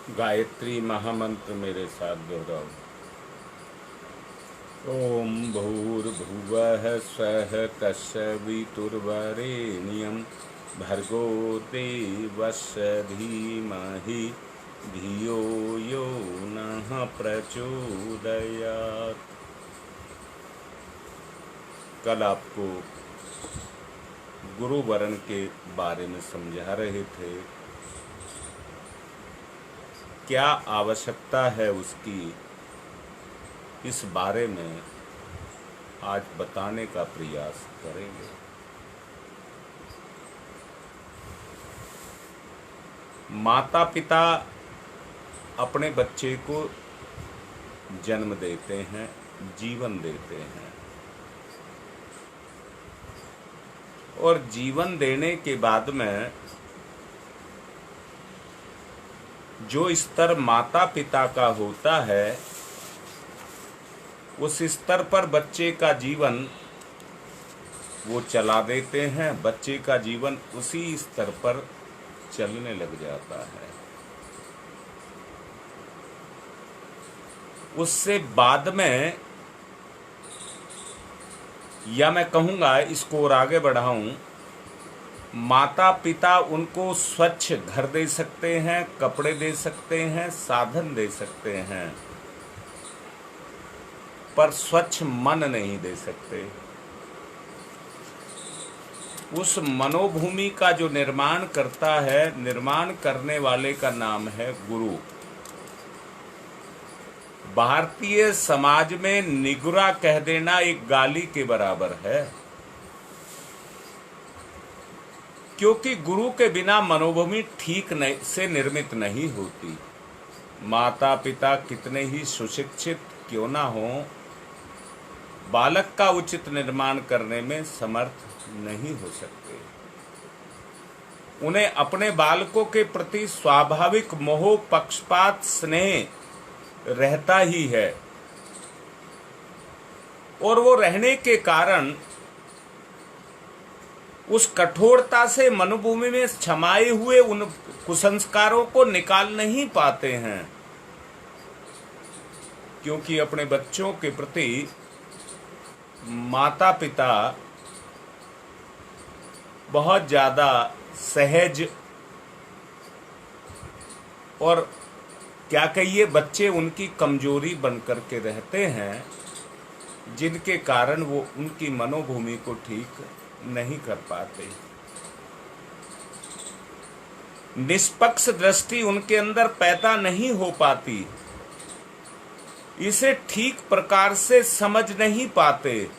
गायत्री महामंत्र मेरे साथ दोहराओ। ओम भूर्भुवः स्वः तत्सवितुर्वरेण्यं भर्गो देवस्य धीमहि धियो यो नः प्रचोदयात्। कल आपको गुरु वरण के बारे में समझा रहे थे। क्या आवश्यकता है उसकी, इस बारे में आज बताने का प्रयास करेंगे। माता पिता अपने बच्चे को जन्म देते हैं, जीवन देते हैं, और जीवन देने के बाद में जो स्तर माता पिता का होता है, उस स्तर पर बच्चे का जीवन वो चला देते हैं। बच्चे का जीवन उसी स्तर पर चलने लग जाता है। उससे बाद में, या मैं कहूँगा इसको और आगे बढ़ाऊं, माता पिता उनको स्वच्छ घर दे सकते हैं, कपड़े दे सकते हैं, साधन दे सकते हैं, पर स्वच्छ मन नहीं दे सकते। उस मनोभूमि का जो निर्माण करता है, निर्माण करने वाले का नाम है गुरु। भारतीय समाज में निगुरा कह देना एक गाली के बराबर है, क्योंकि गुरु के बिना मनोभूमि ठीक से निर्मित नहीं होती। माता पिता कितने ही सुशिक्षित क्यों ना हो, बालक का उचित निर्माण करने में समर्थ नहीं हो सकते। उन्हें अपने बालकों के प्रति स्वाभाविक मोह, पक्षपात, स्नेह रहता ही है, और वो रहने के कारण उस कठोरता से मनोभूमि में छमाए हुए उन कुसंस्कारों को निकाल नहीं पाते हैं, क्योंकि अपने बच्चों के प्रति माता पिता बहुत ज़्यादा सहज, और क्या कहिए, बच्चे उनकी कमजोरी बनकर के रहते हैं, जिनके कारण वो उनकी मनोभूमि को ठीक नहीं कर पाते। निष्पक्ष दृष्टि उनके अंदर पैदा नहीं हो पाती, इसे ठीक प्रकार से समझ नहीं पाते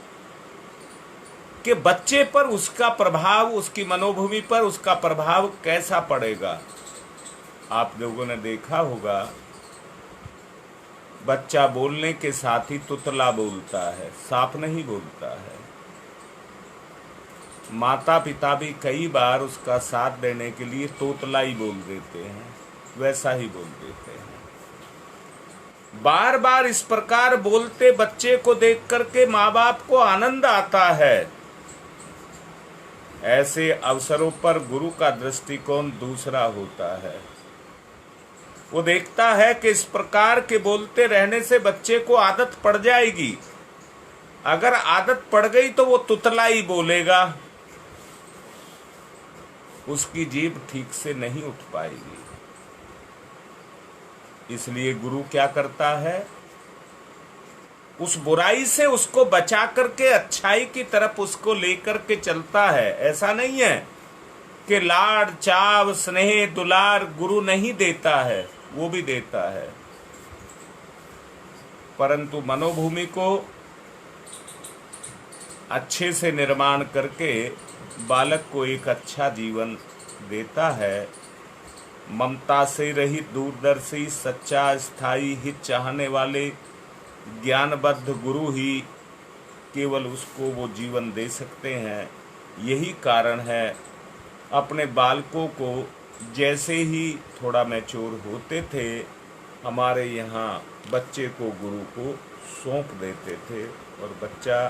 कि बच्चे पर उसका प्रभाव, उसकी मनोभूमि पर उसका प्रभाव कैसा पड़ेगा। आप लोगों ने देखा होगा, बच्चा बोलने के साथ ही तुतला बोलता है, साफ नहीं बोलता है। माता पिता भी कई बार उसका साथ देने के लिए तोतला ही बोल देते हैं, वैसा ही बोल देते हैं। बार बार इस प्रकार बोलते बच्चे को देख करके माँ बाप को आनंद आता है। ऐसे अवसरों पर गुरु का दृष्टिकोण दूसरा होता है। वो देखता है कि इस प्रकार के बोलते रहने से बच्चे को आदत पड़ जाएगी। अगर आदत पड़ गई तो वो तुतला ही बोलेगा, उसकी जीभ ठीक से नहीं उठ पाएगी। इसलिए गुरु क्या करता है, उस बुराई से उसको बचा करके अच्छाई की तरफ उसको लेकर के चलता है। ऐसा नहीं है कि लाड़, चाव, स्नेह, दुलार गुरु नहीं देता है, वो भी देता है, परंतु मनोभूमि को अच्छे से निर्माण करके बालक को एक अच्छा जीवन देता है। ममता से रहित, दूरदर्शी, सच्चा, स्थायी हित चाहने वाले ज्ञानबद्ध गुरु ही केवल उसको वो जीवन दे सकते हैं। यही कारण है अपने बालकों को जैसे ही थोड़ा मैच्योर होते थे, हमारे यहाँ बच्चे को गुरु को सौंप देते थे और बच्चा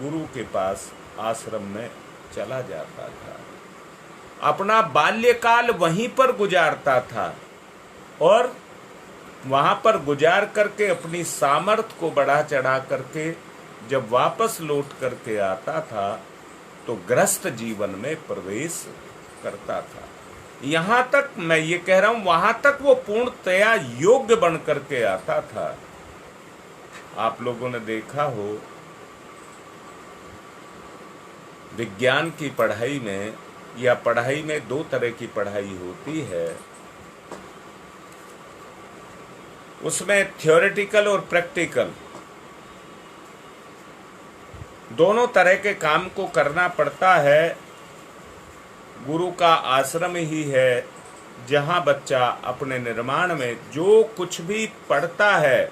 गुरु के पास आश्रम में चला जाता था, अपना बाल्यकाल वहीं पर गुजारता था और वहां पर गुजार करके अपनी सामर्थ्य को बढ़ा चढ़ा करके जब वापस लौट करके आता था तो ग्रस्त जीवन में प्रवेश करता था। यहां तक मैं ये कह रहा हूं, वहां तक वो पूर्णतया योग्य बन करके आता था। आप लोगों ने देखा हो विज्ञान की पढ़ाई में या पढ़ाई में दो तरह की पढ़ाई होती है, उसमें थ्योरेटिकल और प्रैक्टिकल दोनों तरह के काम को करना पड़ता है। गुरु का आश्रम ही है जहाँ बच्चा अपने निर्माण में जो कुछ भी पढ़ता है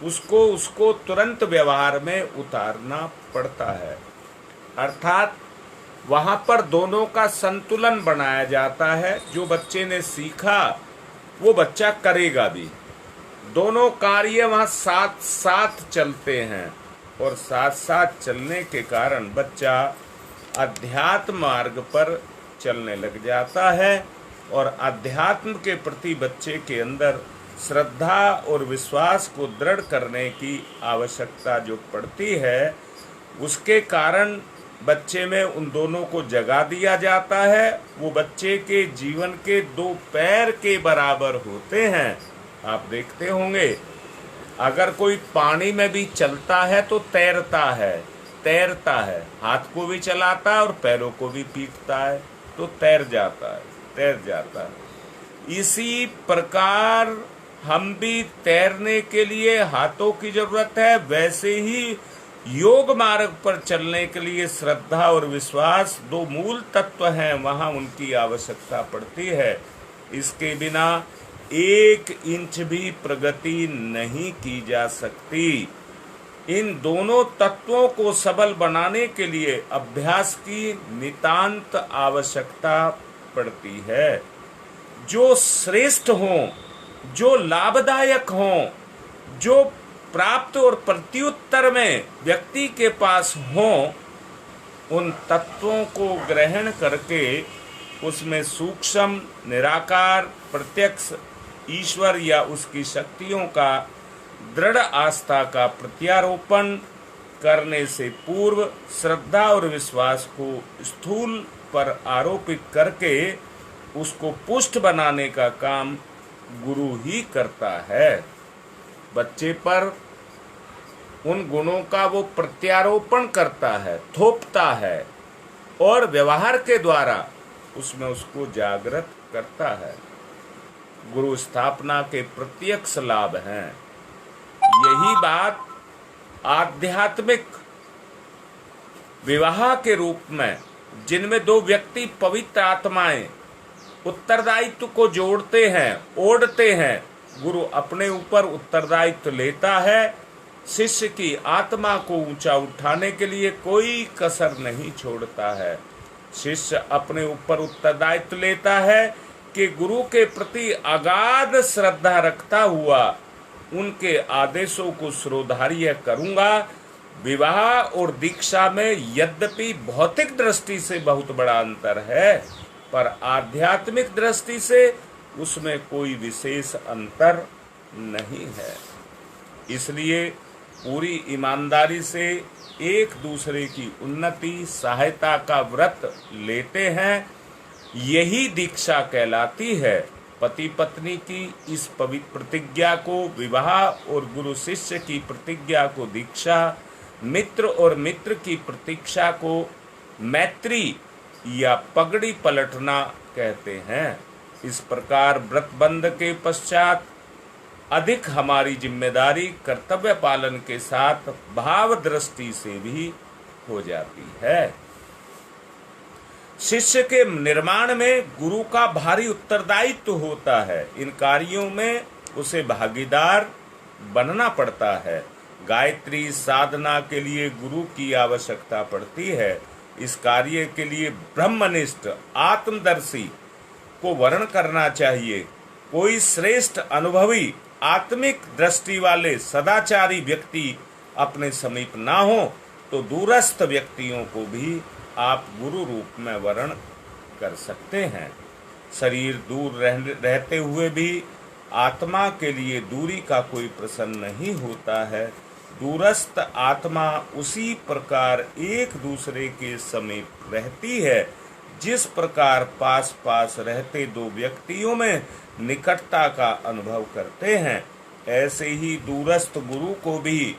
उसको तुरंत व्यवहार में उतारना पड़ता है। अर्थात वहाँ पर दोनों का संतुलन बनाया जाता है। जो बच्चे ने सीखा वो बच्चा करेगा भी। दोनों कार्य वहाँ साथ साथ चलते हैं और साथ साथ चलने के कारण बच्चा अध्यात्म मार्ग पर चलने लग जाता है और अध्यात्म के प्रति बच्चे के अंदर श्रद्धा और विश्वास को दृढ़ करने की आवश्यकता जो पड़ती है, उसके कारण बच्चे में उन दोनों को जगा दिया जाता है। वो बच्चे के जीवन के दो पैर के बराबर होते हैं। आप देखते होंगे अगर कोई पानी में भी चलता है तो तैरता है, हाथ को भी चलाता है और पैरों को भी पीटता है तो तैर जाता है। इसी प्रकार हम भी तैरने के लिए हाथों की जरूरत है, वैसे ही योग मार्ग पर चलने के लिए श्रद्धा और विश्वास दो मूल तत्व हैं, वहां उनकी आवश्यकता पड़ती है। इसके बिना 1 इंच भी प्रगति नहीं की जा सकती। इन दोनों तत्वों को सबल बनाने के लिए अभ्यास की नितांत आवश्यकता पड़ती है। जो श्रेष्ठ हों, जो लाभदायक हों, जो प्राप्त और प्रत्युत्तर में व्यक्ति के पास हों, उन तत्वों को ग्रहण करके उसमें सूक्ष्म, निराकार, प्रत्यक्ष ईश्वर या उसकी शक्तियों का दृढ़ आस्था का प्रत्यारोपण करने से पूर्व श्रद्धा और विश्वास को स्थूल पर आरोपित करके उसको पुष्ट बनाने का काम गुरु ही करता है। बच्चे पर उन गुणों का वो प्रत्यारोपण करता है, थोपता है और व्यवहार के द्वारा उसमें उसको जागृत करता है। गुरु स्थापना के प्रत्यक्ष लाभ हैं। यही बात आध्यात्मिक विवाह के रूप में, जिनमें दो व्यक्ति पवित्र आत्माएं उत्तरदायित्व को जोड़ते हैं, ओढ़ते हैं, गुरु अपने ऊपर उत्तरदायित्व लेता है। शिष्य की आत्मा को ऊंचा उठाने के लिए कोई कसर नहीं छोड़ता है। शिष्य अपने ऊपर उत्तरदायित्व लेता है कि गुरु के प्रति अगाध श्रद्धा रखता हुआ उनके आदेशों को शिरोधार्य करूंगा। विवाह और दीक्षा में यद्यपि भौतिक दृष्टि से बहुत बड़ा अंतर है, पर आध्यात्मिक दृष्टि से उसमें कोई विशेष अंतर नहीं है। इसलिए पूरी ईमानदारी से एक दूसरे की उन्नति, सहायता का व्रत लेते हैं। यही दीक्षा कहलाती है। पति पत्नी की इस पवित्र प्रतिज्ञा को विवाह और गुरु शिष्य की प्रतिज्ञा को दीक्षा, मित्र और मित्र की प्रतीक्षा को मैत्री या पगड़ी पलटना कहते हैं। इस प्रकार व्रतबंध के पश्चात अधिक हमारी जिम्मेदारी कर्तव्य पालन के साथ भाव दृष्टि से भी हो जाती है। शिष्य के निर्माण में गुरु का भारी उत्तरदायित्व होता है। इन कार्यों में उसे भागीदार बनना पड़ता है। गायत्री साधना के लिए गुरु की आवश्यकता पड़ती है। इस कार्य के लिए ब्रह्मनिष्ठ आत्मदर्शी को वर्ण करना चाहिए। कोई श्रेष्ठ अनुभवी आत्मिक दृष्टि वाले सदाचारी व्यक्ति अपने समीप ना हो तो दूरस्थ व्यक्तियों को भी आप गुरु रूप में वर्ण कर सकते हैं। शरीर दूर रहते हुए भी आत्मा के लिए दूरी का कोई प्रश्न नहीं होता है। दूरस्थ आत्मा उसी प्रकार एक दूसरे के समीप रहती है जिस प्रकार पास पास रहते दो व्यक्तियों में निकटता का अनुभव करते हैं। ऐसे ही दूरस्थ गुरु को भी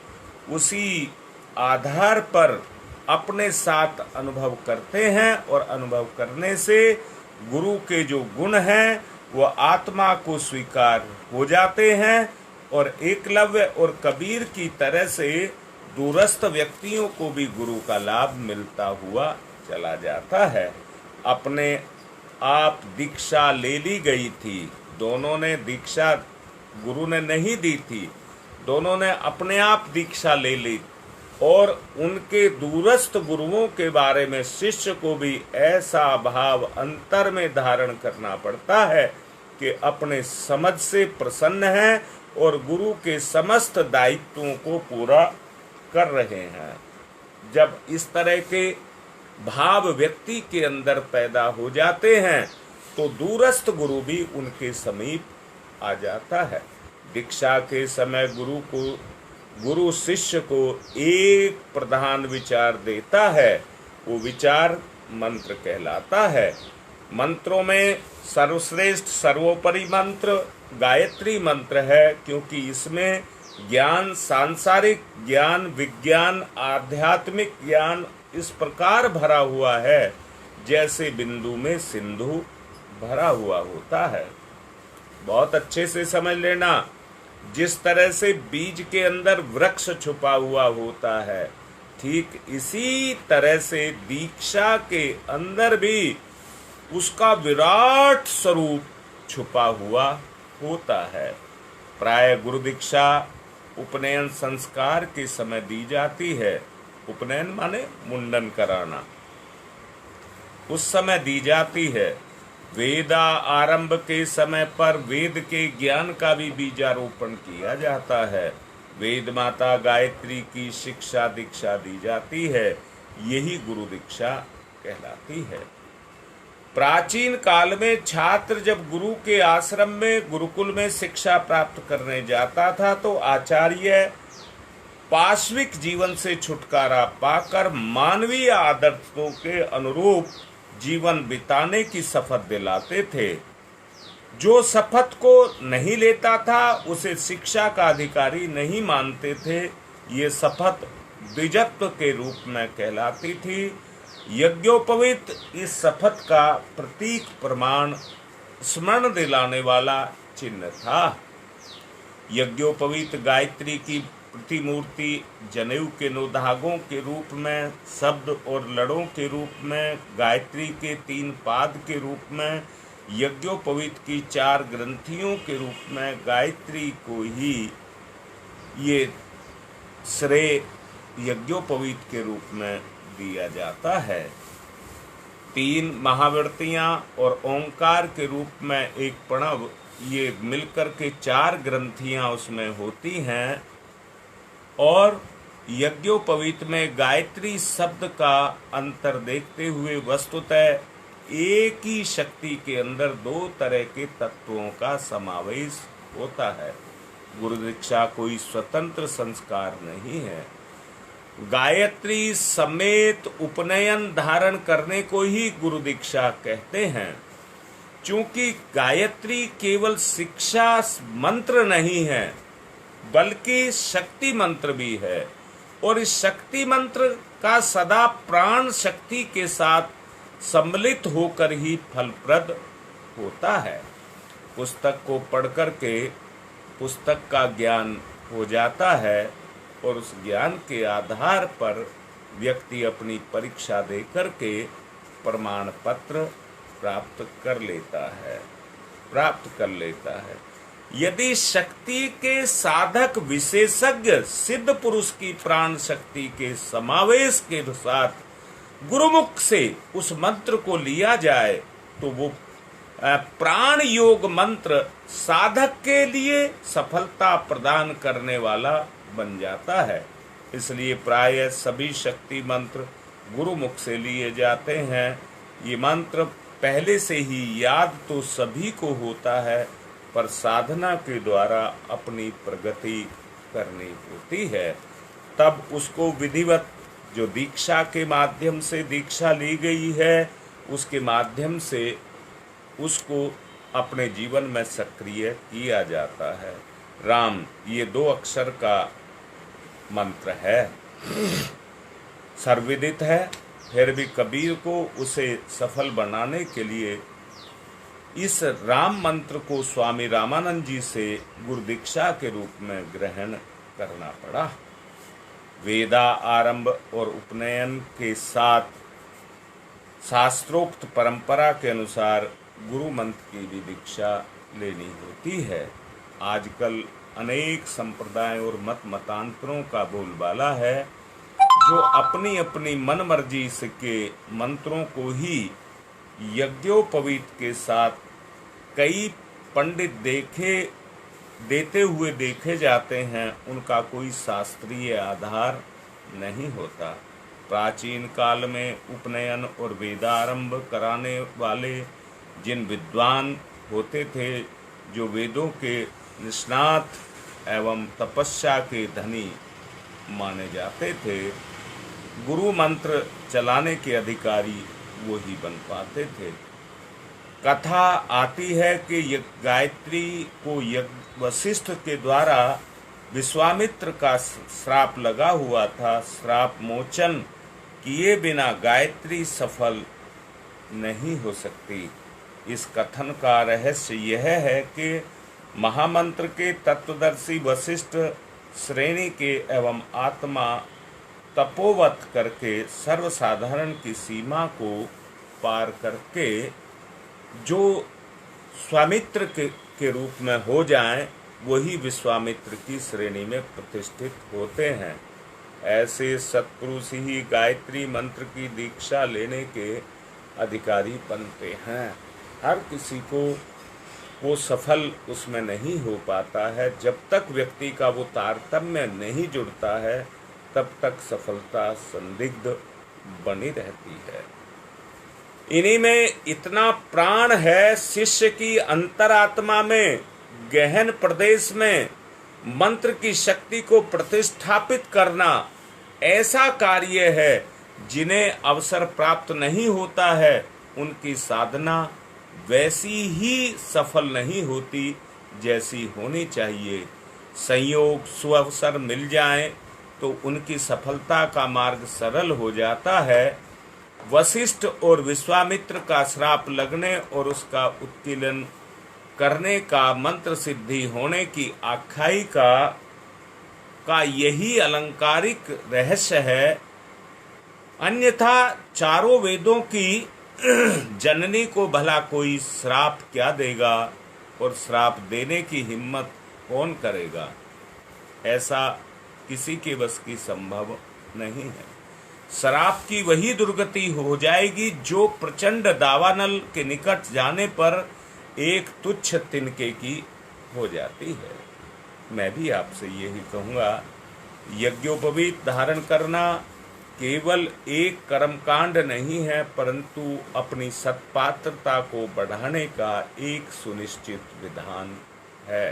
उसी आधार पर अपने साथ अनुभव करते हैं और अनुभव करने से गुरु के जो गुण हैं वो आत्मा को स्वीकार हो जाते हैं और एकलव्य और कबीर की तरह से दूरस्थ व्यक्तियों को भी गुरु का लाभ मिलता हुआ चला जाता है। अपने आप दीक्षा ले ली गई थी, दोनों ने दीक्षा गुरु ने नहीं दी थी, दोनों ने अपने आप दीक्षा ले ली और उनके दूरस्थ गुरुओं के बारे में शिष्य को भी ऐसा भाव अंतर में धारण करना पड़ता है कि अपने समझ से प्रसन्न है और गुरु के समस्त दायित्वों को पूरा कर रहे हैं। जब इस तरह के भाव व्यक्ति के अंदर पैदा हो जाते हैं तो दूरस्थ गुरु भी उनके समीप आ जाता है। दीक्षा के समय गुरु शिष्य को एक प्रधान विचार देता है, वो विचार मंत्र कहलाता है। मंत्रों में सर्वश्रेष्ठ सर्वोपरि मंत्र गायत्री मंत्र है, क्योंकि इसमें ज्ञान, सांसारिक ज्ञान, विज्ञान, आध्यात्मिक ज्ञान इस प्रकार भरा हुआ है जैसे बिंदु में सिंधु भरा हुआ होता है। बहुत अच्छे से समझ लेना, जिस तरह से बीज के अंदर वृक्ष छुपा हुआ होता है, ठीक इसी तरह से दीक्षा के अंदर भी उसका विराट स्वरूप छुपा हुआ होता है। प्राय गुरु दीक्षा उपनयन संस्कार के समय दी जाती है। उपनयन माने मुंडन कराना, उस समय दी जाती है। वेदा आरंभ के समय पर वेद के ज्ञान का भी बीजारोपण किया जाता है। वेद माता गायत्री की शिक्षा दीक्षा दी जाती है, यही गुरु दीक्षा कहलाती है। प्राचीन काल में छात्र जब गुरु के आश्रम में गुरुकुल में शिक्षा प्राप्त करने जाता था तो आचार्य पाश्विक जीवन से छुटकारा पाकर मानवीय आदर्शों के अनुरूप जीवन बिताने की शपथ दिलाते थे। जो शपथ को नहीं लेता था उसे शिक्षा का अधिकारी नहीं मानते थे। ये शपथ द्विजत्व के रूप में कहलाती थी। यज्ञोपवीत इस शपथ का प्रतीक, प्रमाण, स्मरण दिलाने वाला चिन्ह था। यज्ञोपवीत गायत्री की प्रतिमूर्ति जनेऊ के 9 धागों के रूप में, शब्द और लड़ों के रूप में, गायत्री के 3 पाद के रूप में, यज्ञोपवीत की 4 ग्रंथियों के रूप में गायत्री को ही ये श्रेय यज्ञोपवीत के रूप में दिया जाता है। 3 महावृत्तियां और ओंकार के रूप में एक प्रणव, ये मिलकर के 4 ग्रंथियां उसमें होती हैं। और यज्ञोपवीत में गायत्री शब्द का अंतर देखते हुए वस्तुतः एक ही शक्ति के अंदर 2 तरह के तत्वों का समावेश होता है। गुरु दीक्षा कोई स्वतंत्र संस्कार नहीं है। गायत्री समेत उपनयन धारण करने को ही गुरु दीक्षा कहते हैं। चूंकि गायत्री केवल शिक्षा मंत्र नहीं है बल्कि शक्ति मंत्र भी है, और इस शक्ति मंत्र का सदा प्राण शक्ति के साथ सम्मिलित होकर ही फलप्रद होता है। पुस्तक को पढ़कर के पुस्तक का ज्ञान हो जाता है और उस ज्ञान के आधार पर व्यक्ति अपनी परीक्षा देकर के प्रमाण पत्र प्राप्त कर लेता है। यदि शक्ति के साधक विशेषज्ञ सिद्ध पुरुष की प्राण शक्ति के समावेश के साथ गुरुमुख से उस मंत्र को लिया जाए तो वो प्राण योग मंत्र साधक के लिए सफलता प्रदान करने वाला बन जाता है। इसलिए प्राय सभी शक्ति मंत्र गुरुमुख से लिए जाते हैं। ये मंत्र पहले से ही याद तो सभी को होता है, पर साधना के द्वारा अपनी प्रगति करनी होती है। तब उसको विधिवत जो दीक्षा के माध्यम से दीक्षा ली गई है, उसके माध्यम से उसको अपने जीवन में सक्रिय किया जाता है। राम ये 2 अक्षर का मंत्र है, सर्वविदित है, फिर भी कबीर को उसे सफल बनाने के लिए इस राम मंत्र को स्वामी रामानंद जी से गुरु दीक्षा के रूप में ग्रहण करना पड़ा। वेदा आरंभ और उपनयन के साथ शास्त्रोक्त परंपरा के अनुसार गुरु मंत्र की भी दीक्षा लेनी होती है। आजकल अनेक संप्रदायों और मत मतांतरों का बोलबाला है, जो अपनी अपनी मन मर्जी से के मंत्रों को ही यज्ञोपवीत के साथ कई पंडित देते हुए देखे जाते हैं। उनका कोई शास्त्रीय आधार नहीं होता। प्राचीन काल में उपनयन और वेदारंभ कराने वाले जिन विद्वान होते थे, जो वेदों के निष्णात एवं तपस्या के धनी माने जाते थे, गुरु मंत्र चलाने के अधिकारी वो ही बन पाते थे। कथा आती है कि गायत्री को वशिष्ठ के द्वारा विश्वामित्र का श्राप लगा हुआ था। श्राप मोचन किए बिना गायत्री सफल नहीं हो सकती। इस कथन का रहस्य यह है कि महामंत्र के तत्वदर्शी वशिष्ठ श्रेणी के एवं आत्मा तपोवत करके सर्वसाधारण की सीमा को पार करके जो स्वामित्र के रूप में हो जाएं, वही विश्वामित्र की श्रेणी में प्रतिष्ठित होते हैं। ऐसे सत्पुरुष ही गायत्री मंत्र की दीक्षा लेने के अधिकारी बनते हैं। हर किसी को वो सफल उसमें नहीं हो पाता है। जब तक व्यक्ति का वो तारतम्य नहीं जुड़ता है, तब तक सफलता संदिग्ध बनी रहती है। इन्हीं में इतना प्राण है शिष्य की अंतरात्मा में, गहन प्रदेश में मंत्र की शक्ति को प्रतिष्ठापित करना ऐसा कार्य है जिन्हें अवसर प्राप्त नहीं होता है, उनकी साधना वैसी ही सफल नहीं होती जैसी होनी चाहिए। संयोग सुअवसर मिल जाए तो उनकी सफलता का मार्ग सरल हो जाता है। वशिष्ठ और विश्वामित्र का श्राप लगने और उसका उत्कीर्णन करने का मंत्र सिद्धि होने की आख्यायिका का यही अलंकारिक रहस्य है। अन्यथा चारों वेदों की जननी को भला कोई श्राप क्या देगा और श्राप देने की हिम्मत कौन करेगा? ऐसा किसी के बस की संभव नहीं है। श्राप की वही दुर्गति हो जाएगी जो प्रचंड दावानल के निकट जाने पर एक तुच्छ तिनके की हो जाती है। मैं भी आपसे यही कहूँगा, यज्ञोपवीत धारण करना केवल एक कर्मकांड नहीं है, परंतु अपनी सत्पात्रता को बढ़ाने का एक सुनिश्चित विधान है।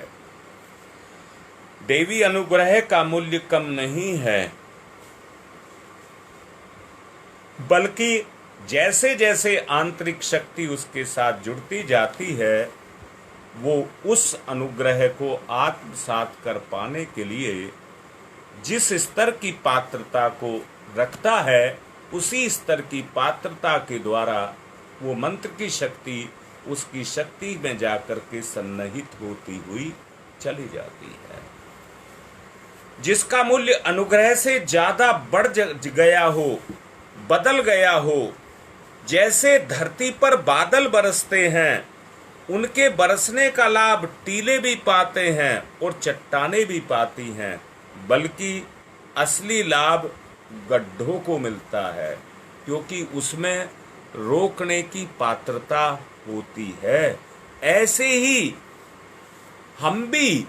देवी अनुग्रह का मूल्य कम नहीं है, बल्कि जैसे जैसे आंतरिक शक्ति उसके साथ जुड़ती जाती है, वो उस अनुग्रह को आत्मसात कर पाने के लिए जिस स्तर की पात्रता को रखता है, उसी स्तर की पात्रता के द्वारा वो मंत्र की शक्ति उसकी शक्ति में जाकर के सन्निहित होती हुई चली जाती है। जिसका मूल्य अनुग्रह से ज्यादा बढ़ गया हो, बदल गया हो, जैसे धरती पर बादल बरसते हैं, उनके बरसने का लाभ टीले भी पाते हैं और चट्टाने भी पाती हैं, बल्कि असली लाभ गड्ढों को मिलता है, क्योंकि उसमें रोकने की पात्रता होती है। ऐसे ही हम भी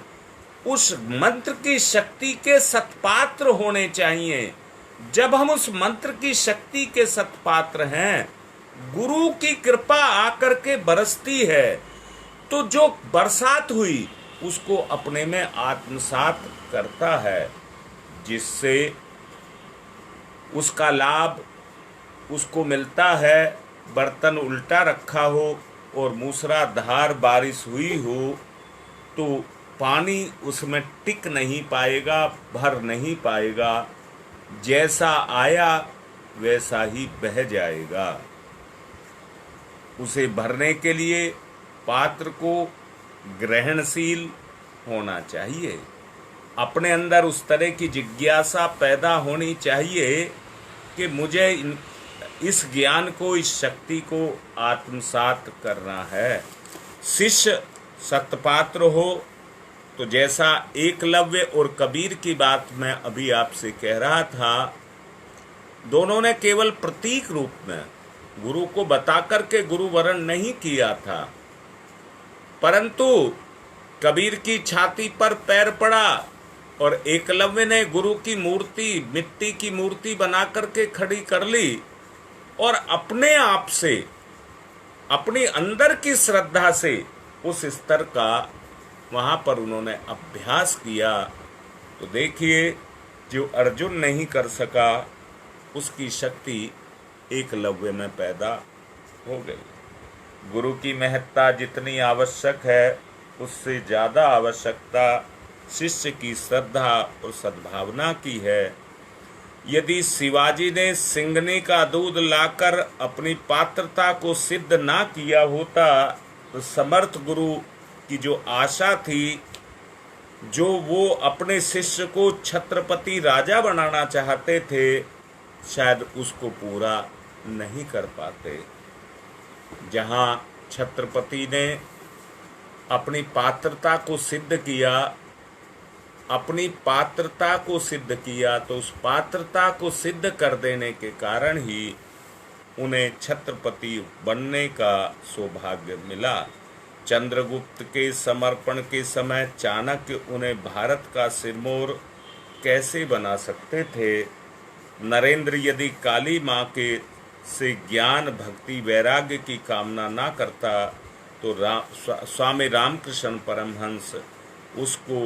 उस मंत्र की शक्ति के सत्पात्र होने चाहिए। जब हम उस मंत्र की शक्ति के सत्पात्र हैं, गुरु की कृपा आकर के बरसती है, तो जो बरसात हुई उसको अपने में आत्मसात करता है, जिससे उसका लाभ उसको मिलता है। बर्तन उल्टा रखा हो और मूसलाधार बारिश हुई हो तो पानी उसमें टिक नहीं पाएगा, भर नहीं पाएगा, जैसा आया वैसा ही बह जाएगा। उसे भरने के लिए पात्र को ग्रहणशील होना चाहिए। अपने अंदर उस तरह की जिज्ञासा पैदा होनी चाहिए कि मुझे इस ज्ञान को, इस शक्ति को आत्मसात करना है। शिष्य सत्पात्र हो तो जैसा एकलव्य और कबीर की बात मैं अभी आपसे कह रहा था, दोनों ने केवल प्रतीक रूप में गुरु को बता करके गुरु वरण नहीं किया था, परंतु कबीर की छाती पर पैर पड़ा और एकलव्य ने गुरु की मूर्ति, मिट्टी की मूर्ति बना करके खड़ी कर ली और अपने आप से, अपनी अंदर की श्रद्धा से उस स्तर का वहां पर उन्होंने अभ्यास किया। तो देखिए, जो अर्जुन नहीं कर सका उसकी शक्ति एकलव्य में पैदा हो गई। गुरु की महत्ता जितनी आवश्यक है उससे ज़्यादा आवश्यकता शिष्य की श्रद्धा और सद्भावना की है। यदि शिवाजी ने सिंघनी का दूध लाकर अपनी पात्रता को सिद्ध ना किया होता तो समर्थ गुरु की जो आशा थी, जो वो अपने शिष्य को छत्रपति राजा बनाना चाहते थे, शायद उसको पूरा नहीं कर पाते। जहाँ छत्रपति ने अपनी पात्रता को सिद्ध किया, अपनी पात्रता को सिद्ध किया, तो उस पात्रता को सिद्ध कर देने के कारण ही उन्हें छत्रपति बनने का सौभाग्य मिला। चंद्रगुप्त के समर्पण के समय चाणक्य उन्हें भारत का सिरमौर कैसे बना सकते थे। नरेंद्र यदि काली माँ के से ज्ञान, भक्ति, वैराग्य की कामना ना करता तो स्वामी रामकृष्ण परमहंस उसको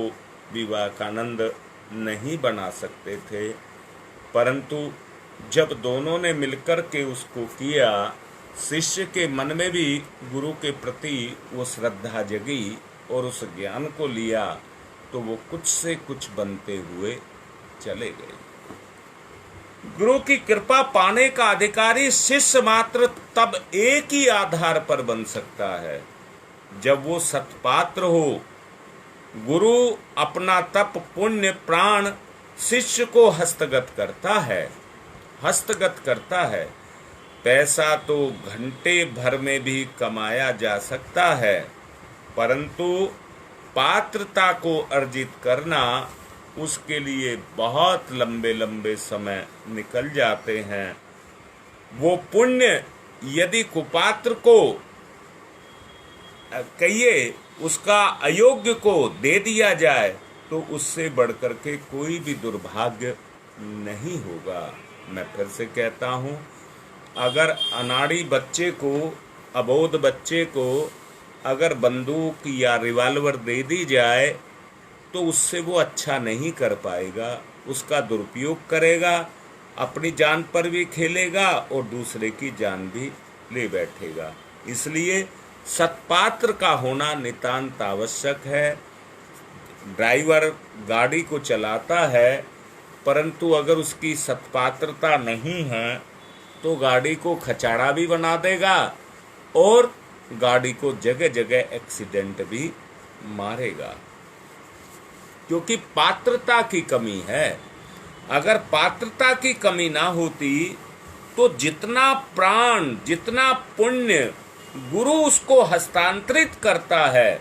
विवेकानंद नहीं बना सकते थे। परंतु जब दोनों ने मिलकर के उसको किया, शिष्य के मन में भी गुरु के प्रति वो श्रद्धा जगी और उस ज्ञान को लिया, तो वो कुछ से कुछ बनते हुए चले गए। गुरु की कृपा पाने का अधिकारी शिष्य मात्र तब एक ही आधार पर बन सकता है, जब वो सत्पात्र हो। गुरु अपना तप, पुण्य, प्राण शिष्य को हस्तगत करता है। पैसा तो घंटे भर में भी कमाया जा सकता है, परंतु पात्रता को अर्जित करना, उसके लिए बहुत लंबे लंबे समय निकल जाते हैं। वो पुण्य यदि कुपात्र को कहिए उसका अयोग्य को दे दिया जाए तो उससे बढ़कर के कोई भी दुर्भाग्य नहीं होगा। मैं फिर से कहता हूँ, अगर अनाड़ी बच्चे को, अबोध बच्चे को अगर बंदूक या रिवॉल्वर दे दी जाए तो उससे वो अच्छा नहीं कर पाएगा, उसका दुरुपयोग करेगा, अपनी जान पर भी खेलेगा और दूसरे की जान भी ले बैठेगा। इसलिए सत्पात्र का होना नितांत आवश्यक है। ड्राइवर गाड़ी को चलाता है, परंतु अगर उसकी सत्पात्रता नहीं है तो गाड़ी को खचाड़ा भी बना देगा और गाड़ी को जगह जगह एक्सीडेंट भी मारेगा, क्योंकि पात्रता की कमी है। अगर पात्रता की कमी ना होती तो जितना प्राण, जितना पुण्य गुरु उसको हस्तांतरित करता है,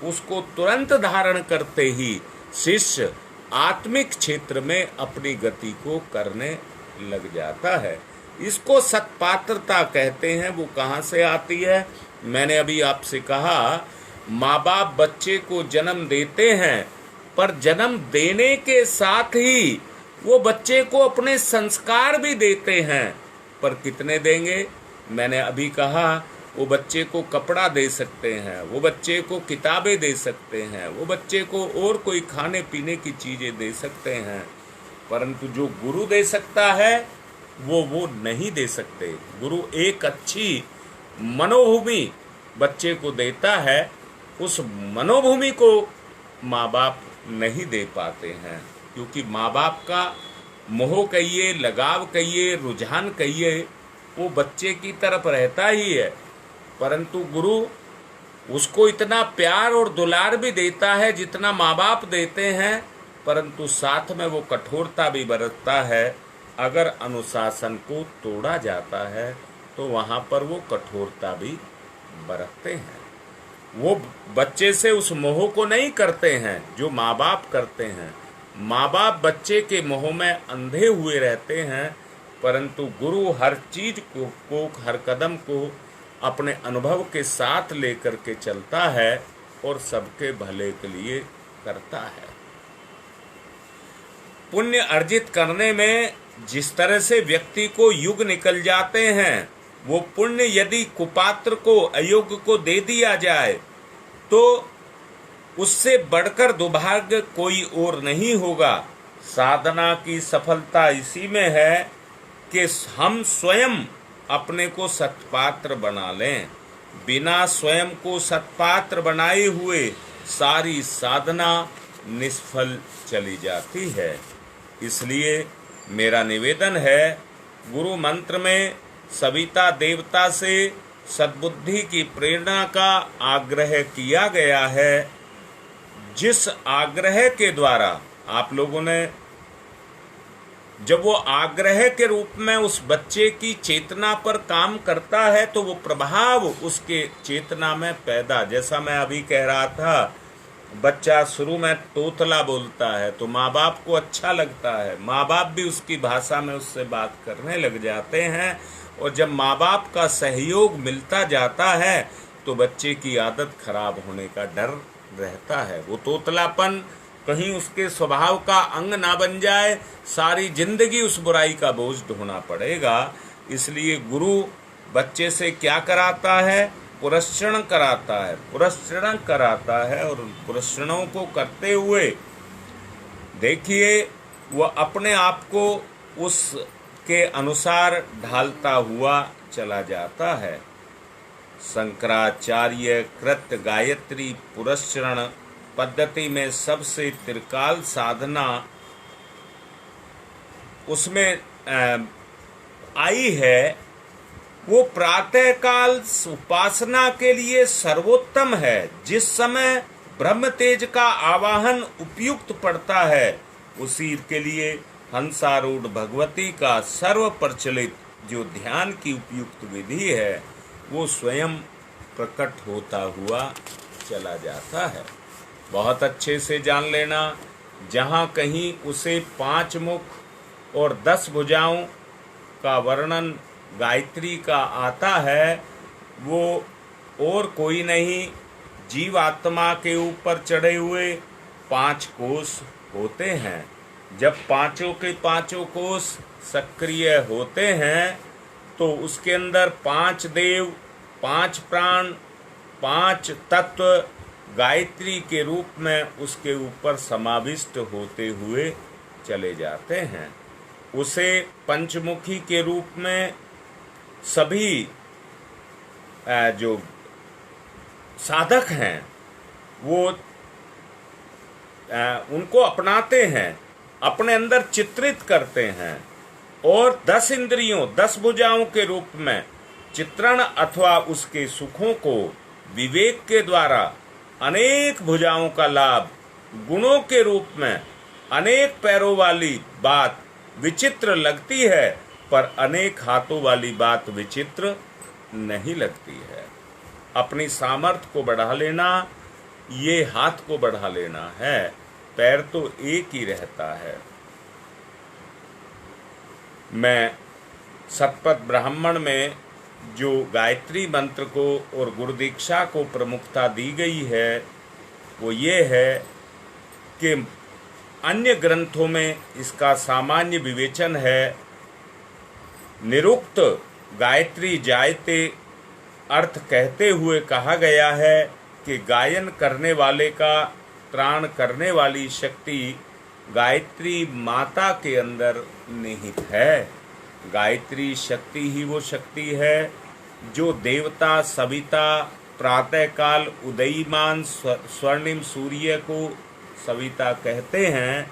उसको तुरंत धारण करते ही शिष्य आत्मिक क्षेत्र में अपनी गति को करने लग जाता है। इसको सत्पात्रता कहते हैं। वो कहाँ से आती है? मैंने अभी आपसे कहा, माँ बाप बच्चे को जन्म देते हैं, पर जन्म देने के साथ ही वो बच्चे को अपने संस्कार भी देते हैं। पर कितने देंगे? मैंने अभी कहा वो बच्चे को कपड़ा दे सकते हैं, वो बच्चे को किताबें दे सकते हैं, वो बच्चे को और कोई खाने पीने की चीज़ें दे सकते हैं, परंतु जो गुरु दे सकता है वो नहीं दे सकते। गुरु एक अच्छी मनोभूमि बच्चे को देता है, उस मनोभूमि को माँ बाप नहीं दे पाते हैं, क्योंकि माँ बाप का मोह कहिए, लगाव कहिए, रुझान कहिए, वो बच्चे की तरफ रहता ही है, परंतु गुरु उसको इतना प्यार और दुलार भी देता है जितना माँ बाप देते हैं, परंतु साथ में वो कठोरता भी बरतता है। अगर अनुशासन को तोड़ा जाता है तो वहाँ पर वो कठोरता भी बरतते हैं। वो बच्चे से उस मोह को नहीं करते हैं जो माँ बाप करते हैं। माँ बाप बच्चे के मोह में अंधे हुए रहते हैं, परंतु गुरु हर चीज को हर कदम को अपने अनुभव के साथ लेकर के चलता है और सबके भले के लिए करता है। पुण्य अर्जित करने में जिस तरह से व्यक्ति को युग निकल जाते हैं, वो पुण्य यदि कुपात्र को, अयोग्य को दे दिया जाए तो उससे बढ़कर दुर्भाग्य कोई और नहीं होगा। साधना की सफलता इसी में है कि हम स्वयं अपने को सत्पात्र बना लें। बिना स्वयं को सत्पात्र बनाए हुए सारी साधना निष्फल चली जाती है। इसलिए मेरा निवेदन है, गुरु मंत्र में सविता देवता से सद्बुद्धि की प्रेरणा का आग्रह किया गया है, जिस आग्रह के द्वारा आप लोगों ने, जब वो आग्रह के रूप में उस बच्चे की चेतना पर काम करता है तो वो प्रभाव उसके चेतना में पैदा, जैसा मैं अभी कह रहा था, बच्चा शुरू में तोतला बोलता है तो माँ बाप को अच्छा लगता है, माँ बाप भी उसकी भाषा में उससे बात करने लग जाते हैं, और जब माँ बाप का सहयोग मिलता जाता है तो बच्चे की आदत खराब होने का डर रहता है। वो तोतलापन कहीं उसके स्वभाव का अंग ना बन जाए, सारी जिंदगी उस बुराई का बोझ ढोना पड़ेगा। इसलिए गुरु बच्चे से क्या कराता है? पुरस्चरण कराता है, पुरस्चरण कराता है, और पुरस्चरणों को करते हुए देखिए वह अपने आप को उसके अनुसार ढालता हुआ चला जाता है। शंकराचार्य कृत गायत्री पुरस्चरण पद्धति में सबसे त्रिकाल साधना उसमें आई है, वो प्रातःकाल उपासना के लिए सर्वोत्तम है। जिस समय ब्रह्म तेज का आवाहन उपयुक्त पड़ता है, उसी के लिए हंसारूढ़ भगवती का सर्व प्रचलित जो ध्यान की उपयुक्त विधि है वो स्वयं प्रकट होता हुआ चला जाता है। बहुत अच्छे से जान लेना, जहाँ कहीं उसे 5 मुख और 10 भुजाओं का वर्णन गायत्री का आता है, वो और कोई नहीं, जीवात्मा के ऊपर चढ़े हुए 5 कोष होते हैं। जब पांचों के पांचों कोष सक्रिय होते हैं तो उसके अंदर 5 देव, 5 प्राण, 5 तत्व गायत्री के रूप में उसके ऊपर समाविष्ट होते हुए चले जाते हैं। उसे पंचमुखी के रूप में सभी जो साधक हैं वो उनको अपनाते हैं, अपने अंदर चित्रित करते हैं, और 10 इंद्रियों, 10 भुजाओं के रूप में चित्रण अथवा उसके सुखों को विवेक के द्वारा अनेक भुजाओं का लाभ, गुणों के रूप में अनेक पैरों वाली बात विचित्र लगती है, पर अनेक हाथों वाली बात विचित्र नहीं लगती है। अपनी सामर्थ्य को बढ़ा लेना, ये हाथ को बढ़ा लेना है, पैर तो एक ही रहता है। मैं सतपथ ब्राह्मण में जो गायत्री मंत्र को और गुरु दीक्षा को प्रमुखता दी गई है वो ये है कि अन्य ग्रंथों में इसका सामान्य विवेचन है, निरुक्त गायत्री जायते अर्थ कहते हुए कहा गया है कि गायन करने वाले का त्राण करने वाली शक्ति गायत्री माता के अंदर निहित है। गायत्री शक्ति ही वो शक्ति है जो देवता सविता प्रातःकाल उदयीमान स्वर्णिम सूर्य को सविता कहते हैं।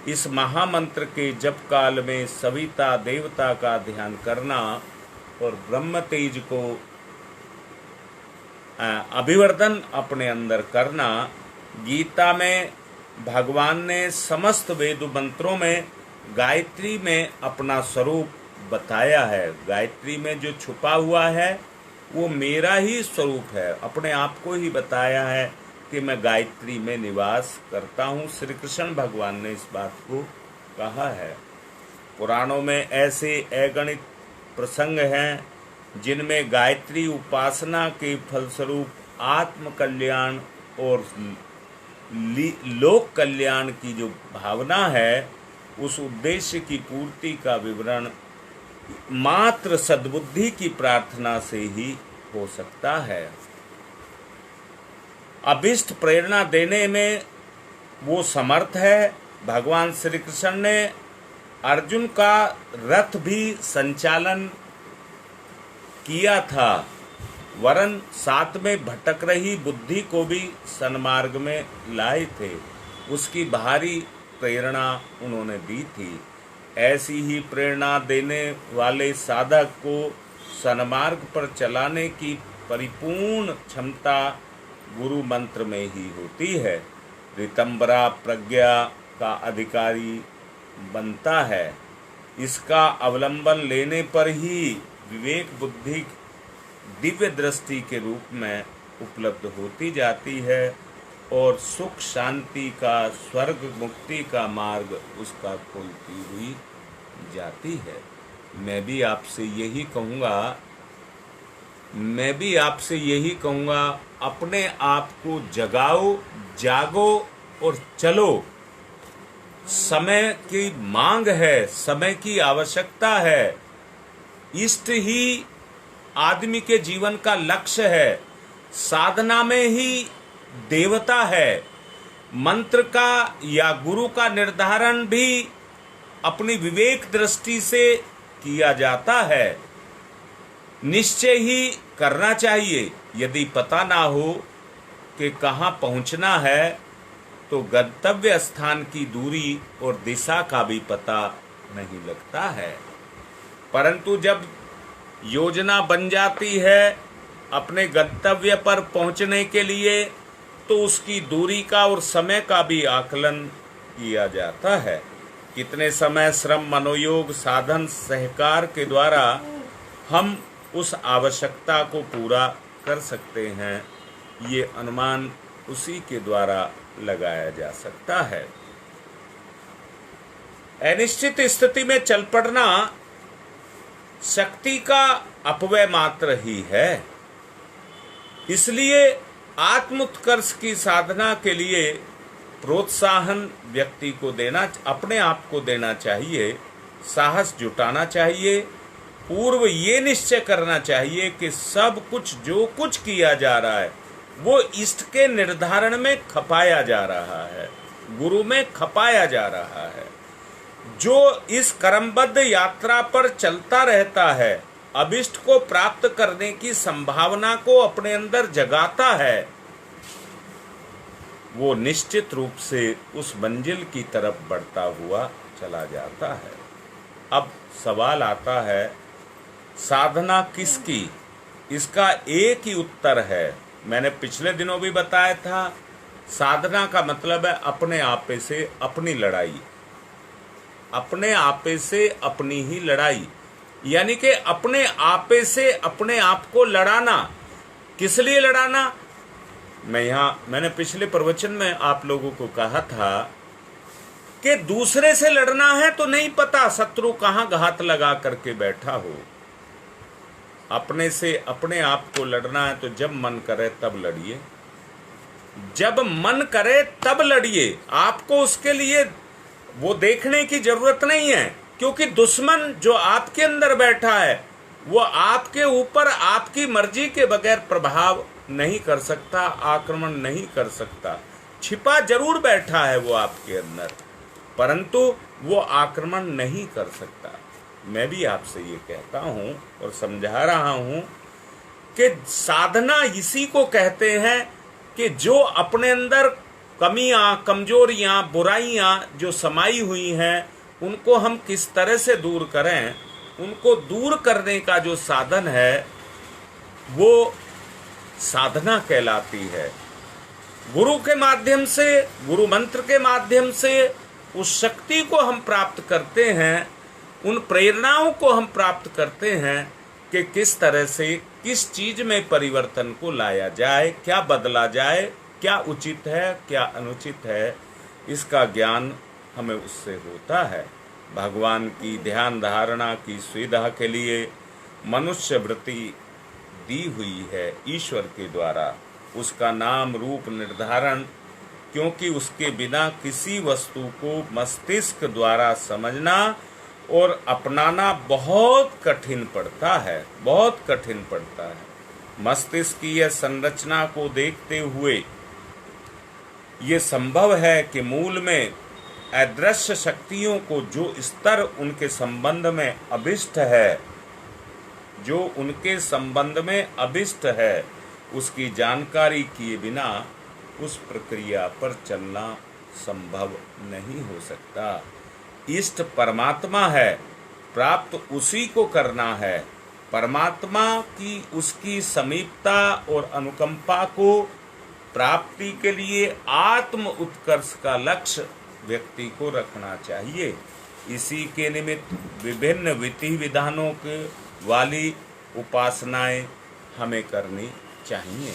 इस महामंत्र के जप काल में सविता देवता का ध्यान करना और ब्रह्म तेज को अभिवर्धन अपने अंदर करना। गीता में भगवान ने समस्त वेद मंत्रों में गायत्री में अपना स्वरूप बताया है। गायत्री में जो छुपा हुआ है वो मेरा ही स्वरूप है। अपने आप को ही बताया है कि मैं गायत्री में निवास करता हूँ। श्री कृष्ण भगवान ने इस बात को कहा है। पुराणों में ऐसे अगणित प्रसंग हैं जिनमें गायत्री उपासना के फलस्वरूप आत्म कल्याण और लोक कल्याण की जो भावना है, उस उद्देश्य की पूर्ति का विवरण मात्र सद्बुद्धि की प्रार्थना से ही हो सकता है। अभिष्ट प्रेरणा देने में वो समर्थ है। भगवान श्री कृष्ण ने अर्जुन का रथ भी संचालन किया था, वरन साथ में भटक रही बुद्धि को भी सन्मार्ग में लाए थे। उसकी भारी प्रेरणा उन्होंने दी थी। ऐसी ही प्रेरणा देने वाले साधक को सन्मार्ग पर चलाने की परिपूर्ण क्षमता गुरु मंत्र में ही होती है। ऋतंबरा प्रज्ञा का अधिकारी बनता है। इसका अवलंबन लेने पर ही विवेक बुद्धि दिव्य दृष्टि के रूप में उपलब्ध होती जाती है और सुख शांति का स्वर्ग मुक्ति का मार्ग उसका खोलती हुई जाती है। मैं भी आपसे यही कहूँगा, अपने आप को जगाओ, जागो और चलो। समय की मांग है, समय की आवश्यकता है। इष्ट ही आदमी के जीवन का लक्ष्य है। साधना में ही देवता है। मंत्र का या गुरु का निर्धारण भी अपनी विवेक दृष्टि से किया जाता है। निश्चय ही करना चाहिए। यदि पता ना हो कि कहाँ पहुँचना है तो गंतव्य स्थान की दूरी और दिशा का भी पता नहीं लगता है। परंतु जब योजना बन जाती है अपने गंतव्य पर पहुंचने के लिए, तो उसकी दूरी का और समय का भी आकलन किया जाता है। कितने समय श्रम मनोयोग साधन सहकार के द्वारा हम उस आवश्यकता को पूरा कर सकते हैं, ये अनुमान उसी के द्वारा लगाया जा सकता है। अनिश्चित स्थिति में चल पड़ना शक्ति का अपव्यय मात्र ही है। इसलिए आत्मोत्कर्ष की साधना के लिए प्रोत्साहन व्यक्ति को देना, अपने आप को देना चाहिए, साहस जुटाना चाहिए। पूर्व ये निश्चय करना चाहिए कि सब कुछ जो कुछ किया जा रहा है वो इष्ट के निर्धारण में खपाया जा रहा है, गुरु में खपाया जा रहा है। जो इस कर्मबद्ध यात्रा पर चलता रहता है, अभिष्ट को प्राप्त करने की संभावना को अपने अंदर जगाता है, वो निश्चित रूप से उस मंजिल की तरफ बढ़ता हुआ चला जाता है। अब सवाल आता है, साधना किसकी? इसका एक ही उत्तर है। मैंने पिछले दिनों भी बताया था, साधना का मतलब है अपने आपे से अपनी लड़ाई, अपने आपे से अपनी ही लड़ाई, यानी कि अपने आपे से अपने आप को लड़ाना। किस लिए लड़ाना? मैंने पिछले प्रवचन में आप लोगों को कहा था कि दूसरे से लड़ना है तो नहीं पता शत्रु कहाँ घात लगा करके बैठा हो। अपने से अपने आप को लड़ना है तो जब मन करे तब लड़िए, जब मन करे तब लड़िए। आपको उसके लिए वो देखने की जरूरत नहीं है, क्योंकि दुश्मन जो आपके अंदर बैठा है वो आपके ऊपर आपकी मर्जी के बगैर प्रभाव नहीं कर सकता, आक्रमण नहीं कर सकता। छिपा जरूर बैठा है वो आपके अंदर, परंतु वो आक्रमण नहीं कर सकता। मैं भी आपसे ये कहता हूं और समझा रहा हूं कि साधना इसी को कहते हैं कि जो अपने अंदर कमियां, कमजोरियां, बुराइयां जो समाई हुई हैं, उनको हम किस तरह से दूर करें। उनको दूर करने का जो साधन है वो साधना कहलाती है। गुरु के माध्यम से, गुरु मंत्र के माध्यम से उस शक्ति को हम प्राप्त करते हैं, उन प्रेरणाओं को हम प्राप्त करते हैं कि किस तरह से किस चीज में परिवर्तन को लाया जाए, क्या बदला जाए, क्या उचित है, क्या अनुचित है। इसका ज्ञान हमें उससे होता है। भगवान की ध्यान धारणा की सुविधा के लिए मनुष्य वृत्ति दी हुई है ईश्वर के द्वारा। उसका नाम रूप निर्धारण, क्योंकि उसके बिना किसी वस्तु को मस्तिष्क द्वारा समझना और अपनाना बहुत कठिन पड़ता है, बहुत कठिन पड़ता है। मस्तिष्क की यह संरचना को देखते हुए ये संभव है कि मूल में अदृश्य शक्तियों को जो स्तर उनके संबंध में अभिष्ट है, जो उनके संबंध में अभिष्ट है, उसकी जानकारी किए बिना उस प्रक्रिया पर चलना संभव नहीं हो सकता। इष्ट परमात्मा है, प्राप्त उसी को करना है। परमात्मा की उसकी समीपता और अनुकंपा को प्राप्ति के लिए आत्म उत्कर्ष का लक्ष्य व्यक्ति को रखना चाहिए। इसी के निमित्त विभिन्न विधि विधानों के वाली उपासनाएं हमें करनी चाहिए।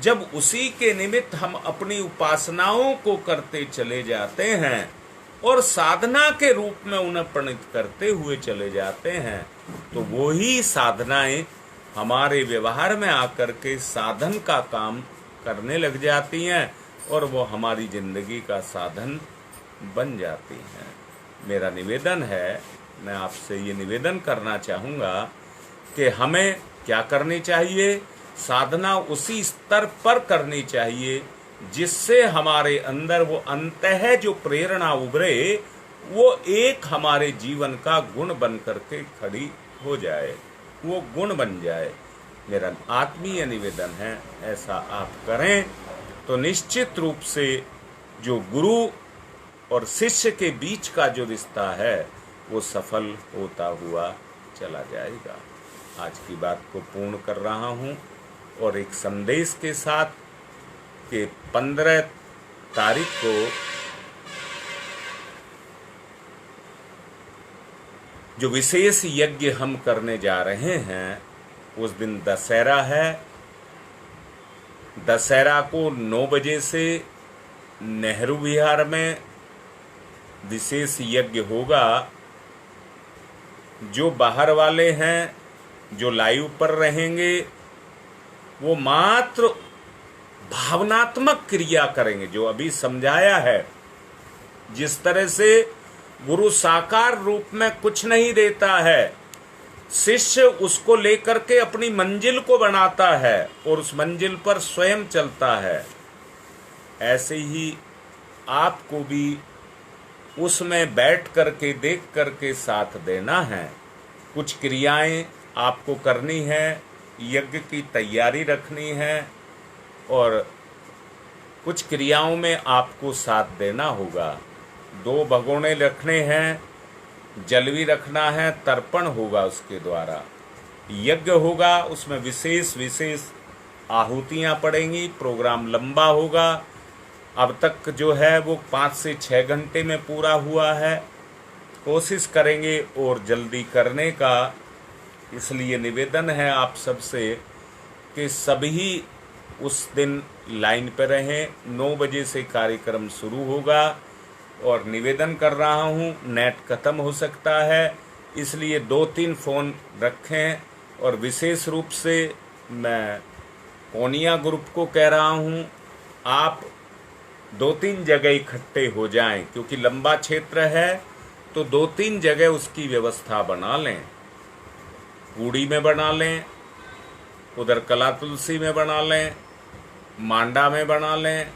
जब उसी के निमित्त हम अपनी उपासनाओं को करते चले जाते हैं और साधना के रूप में उन्हें प्रणीत करते हुए चले जाते हैं, तो वो ही साधनाएं हमारे व्यवहार में आकर के साधन का काम करने लग जाती हैं और वो हमारी जिंदगी का साधन बन जाती हैं। मेरा निवेदन है, मैं आपसे ये निवेदन करना चाहूँगा कि हमें क्या करनी चाहिए। साधना उसी स्तर पर करनी चाहिए जिससे हमारे अंदर वो अंतः जो प्रेरणा उभरे वो एक हमारे जीवन का गुण बन करके खड़ी हो जाए, वो गुण बन जाए। मेरा आत्मीय निवेदन है, ऐसा आप करें तो निश्चित रूप से जो गुरु और शिष्य के बीच का जो रिश्ता है वो सफल होता हुआ चला जाएगा। आज की बात को पूर्ण कर रहा हूँ और एक संदेश के साथ कि 15 तारीख को जो विशेष यज्ञ हम करने जा रहे हैं, उस दिन दशहरा है। दशहरा को 9 बजे से नेहरू विहार में विशेष यज्ञ होगा। जो बाहर वाले हैं, जो लाइव पर रहेंगे, वो मात्र भावनात्मक क्रिया करेंगे। जो अभी समझाया है, जिस तरह से गुरु साकार रूप में कुछ नहीं देता है, शिष्य उसको लेकर के अपनी मंजिल को बनाता है और उस मंजिल पर स्वयं चलता है, ऐसे ही आपको भी उसमें बैठ करके देख करके साथ देना है। कुछ क्रियाएं आपको करनी है, यज्ञ की तैयारी रखनी है और कुछ क्रियाओं में आपको साथ देना होगा। 2 भगोने रखने हैं, जल भी रखना है, तर्पण होगा उसके द्वारा, यज्ञ होगा, उसमें विशेष आहुतियाँ पड़ेंगी। प्रोग्राम लंबा होगा। अब तक जो है वो 5 से 6 घंटे में पूरा हुआ है। कोशिश करेंगे और जल्दी करने का। इसलिए निवेदन है आप सबसे कि सभी उस दिन लाइन पर रहें। 9 बजे से कार्यक्रम शुरू होगा और निवेदन कर रहा हूँ, नेट खत्म हो सकता है, इसलिए 2-3 फ़ोन रखें। और विशेष रूप से मैं कोनिया ग्रुप को कह रहा हूँ, आप 2-3 जगह इकट्ठे हो जाएं, क्योंकि लंबा क्षेत्र है तो 2-3 जगह उसकी व्यवस्था बना लें। कूड़ी में बना लें, उधर कला तुलसी में बना लें, मांडा में बना लें,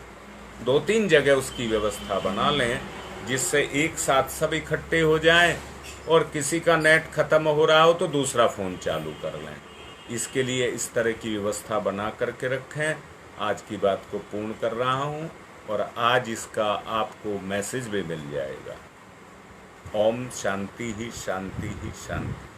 2-3 जगह उसकी व्यवस्था बना लें, जिससे एक साथ सब इकट्ठे हो जाएं और किसी का नेट खत्म हो रहा हो तो दूसरा फ़ोन चालू कर लें। इसके लिए इस तरह की व्यवस्था बना करके रखें। आज की बात को पूर्ण कर रहा हूँ और आज इसका आपको मैसेज भी मिल जाएगा। ओम शांति ही शांति ही शांति।